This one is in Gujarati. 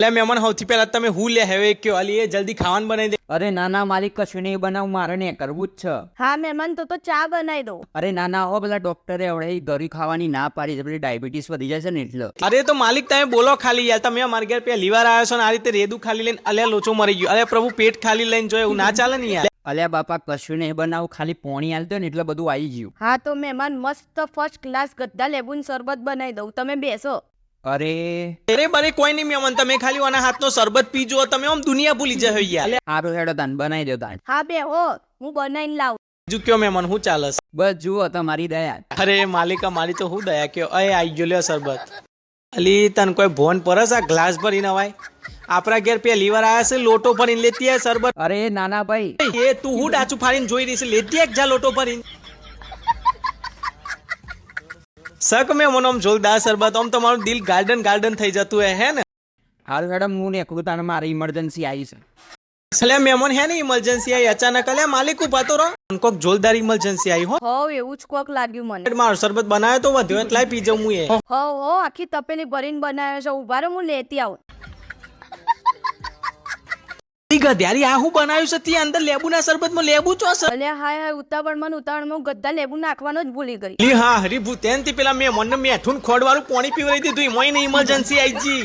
એટલે મહેમાન સૌથી પહેલા તમે હું લે હવે કયો અલી એ જલ્દી ખાવાનું બનાવી દે. અરે નાના માલિક કશું નહીં બનાવું, મારે ને કરવું જ છે. હા મહેમાન તો ચા બનાવી દો. અરે નાના હો, પેલા ડોક્ટરે હવે ગરી ખાવાની ના પાડી છે, પેલી ડાયાબિટીસ વધી જાય છે ને એટલે. અરે તો માલિક તમે બોલો ખાલી યાર, તમે અમારા ઘેર પહેલી વાર આવ્યો છો ને આ રીતે રેદું ખાલી લઈને અલ્યા લોચો મરી ગયો. અરે પ્રભુ પેટ ખાલી લઈને જો એવું ના ચાલે ને યાર. અલ્યા બાપા કશું નહીં બનાવું, ખાલી પોણી આલતો ને એટલે બધું આવી ગયું. હા તો મહેમાન મસ્ત ફર્સ્ટ ક્લાસ ગદ્દા લેબુનું શરબત બનાવી દઉં, તમે બેસો. અરે બરે કોઈ નહીં મહેમાન, તમે ખાલી આના હાથનો શરબત પીજો, તમે આમ દુનિયા ભૂલી જાય યાર. સારું હેડો તાન બનાવી દો તાન. હા બે હો, હું બનાવીને લાવું. બીજું કયો મહેમાન હું ચાલે? બસ જુઓ તમારી દયા. અરે માલિકા મારી તો હું દયા કયો, અય આવી ગયો લ્યો શરબત. અલી તને કોઈ ભોન પરસ આ ગ્લાસ ભરીને અવાય? આપણા ઘેર પહેલી વાર આવ્યા છે, લોટો ભરીને લેતી આય શરબત. અરે નાના ભાઈ, એ તું હું ડાચું ફાડીને જોઈ રહી છે, લેતી એક જા લોટો ભરીને. સક મેં મનોમ જોરદાર શરબત, આમ તમારું દિલ ગાર્ડન ગાર્ડન થઈ જતું હે ને. હારું હેડો હું ને એકલું તાને મારી ઇમરજન્સી આવી છે. અલ્યા મહેમાન હે ને ઇમરજન્સી આવી અચાનક. અલ્યા માલિક ઉભા તો રહો, કોક જોરદાર ઇમરજન્સી આવી હો. હવ એવું જ કોક લાગ્યું મને. મારો શરબત બનાવ્યો તો વધ્યો એટલે પી જાઉં હું એ. હવ આખી તપેલી ભરીને બનાવ્યો છે, ઉભા રહો હું લેતી આવું. ગધ્યારી આ હું બનાવ્યું છે ત્યાં અંદર લેબુના શરબતમાં લેબુ ચો છે. અલ્યા હાય ઉતાવળમાં ગદ્દા લેબુ નાખવાનો જ ભૂલી ગઈ. લી હા હરી ભૂતેન થી પેલા મેં મને મેઠું ખોડવાળું પાણી પીવડાવી દીધું, મોય ને ઇમરજન્સી આવી જી.